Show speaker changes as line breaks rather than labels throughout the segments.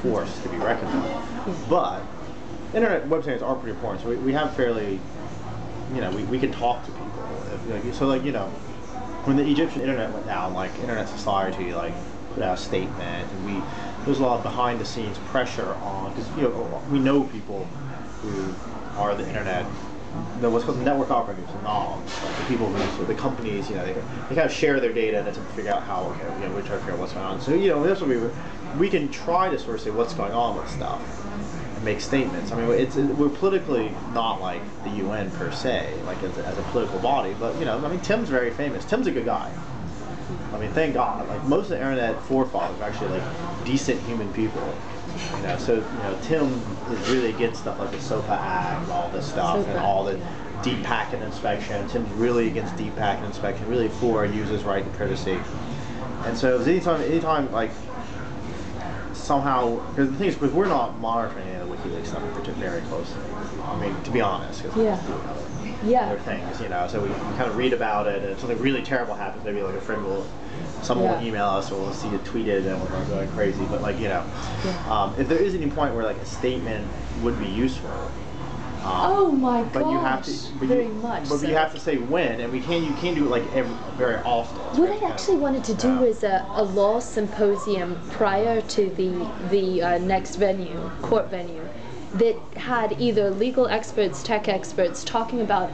force to be reckoned with. But internet web standards are pretty important. So we have fairly, you know, we can talk to people. So like, you know, when the Egyptian internet went down, like Internet Society like put out a statement, and there's a lot of behind the scenes pressure on, because you know, we know people who are the internet, what's called network operators, noms, like the people who, the companies, you know, they kind of share their data and to figure out how, okay, you know, we try to figure out what's going on. So, you know, that's what we can try to sort of say what's going on with stuff and make statements. I mean, we're politically not like the UN per se, like as a political body, but you know, I mean, Tim's very famous. Tim's a good guy. I mean, thank God. Like most of the internet forefathers are actually like decent human people. You know, so you know, Tim is really against stuff like the SOPA Act and all this stuff and all the deep packet inspection. Tim's really against deep packet inspection, really for users' right to privacy. And so anytime like somehow, because the thing is, because we're not monitoring any of the WikiLeaks stuff very closely. I mean, to be honest, because other things, you know. So we kind of read about it, and if something really terrible happens, maybe like a friend will. Someone will email us, or we'll see it tweeted, and we're going crazy. But like, you know, if there is any point where like a statement would be useful,
oh my gosh,
but you have to, you have to say when, and you can't do it like very often.
What I actually wanted to do was a law symposium prior to the next venue, court venue, that had either legal experts, tech experts talking about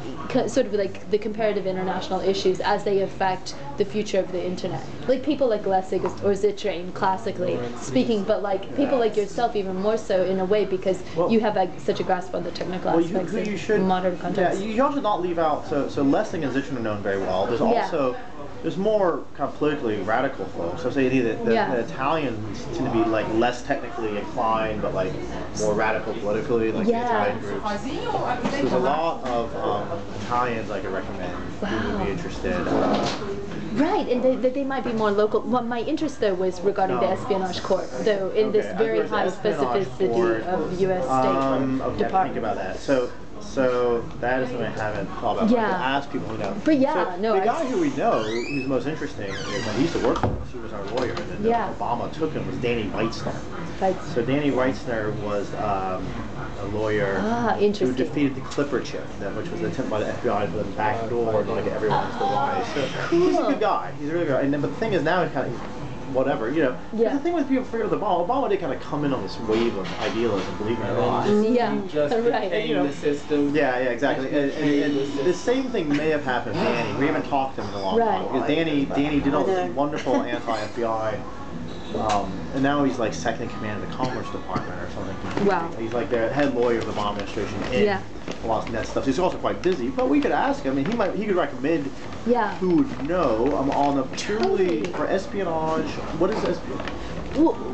sort of like the comparative international issues as they affect the future of the internet. Like people like Lessig or Zittrain classically speaking, but like people like yourself even more so in a way, because you have such a grasp on the technical aspects of modern context.
Yeah, you also not leave out, so Lessig and Zittrain are known very well. There's also there's more kind of politically radical folks. So say the Italians tend to be like less technically inclined, but like more radical politically, like the Italian groups. So there's a lot of Italians I could recommend who would be interested.
Right, and they might be more local. Well, my interest though was regarding the espionage court, though in this very high specificity of U.S. State Department.
Think about that. So that is something I haven't thought about. Yeah. I ask people who know.
But yeah,
so the guy who we know who's most interesting is he used to work for us. He was our lawyer, and then Obama took him, was Danny Weitzner. So Danny Weitzner was a lawyer who defeated the Clipper chip, which was an attempt by the FBI to put a backdoor to like everyone's device. So he's a good guy. He's a really good guy. And then, but the thing is now, kind of whatever, you know. The thing with people with Obama did kind of come in on this wave of idealism, believe it or not.
And,
you know,
the system.
Yeah, exactly. And the same thing may have happened to Danny. We haven't talked to him in a long time. Because Danny did all this wonderful anti-FBI, and now he's like second in command of the Commerce Department or something.
Wow.
He's like the head lawyer of the Obama administration in a lot of net stuff. So he's also quite busy, but we could ask him. I mean, he could recommend who would know on a purely for espionage. What is espionage?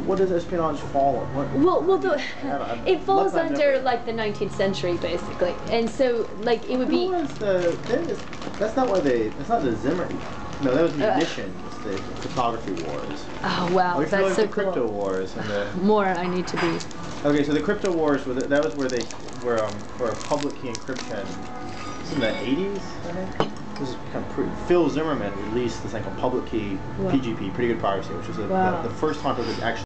What does espionage fall on?
It falls under like the 19th century basically, and so like it would be.
That's not the Zimmer. No, that was the edition. The cryptography wars.
Oh wow, that's so cool.
Crypto wars and the
more I need to be.
Okay, so the crypto wars that was where they were for public key encryption. This is in the 80s, I think. This is kind of Phil Zimmerman released this thing called public key PGP, pretty good privacy, which was the first time it was actually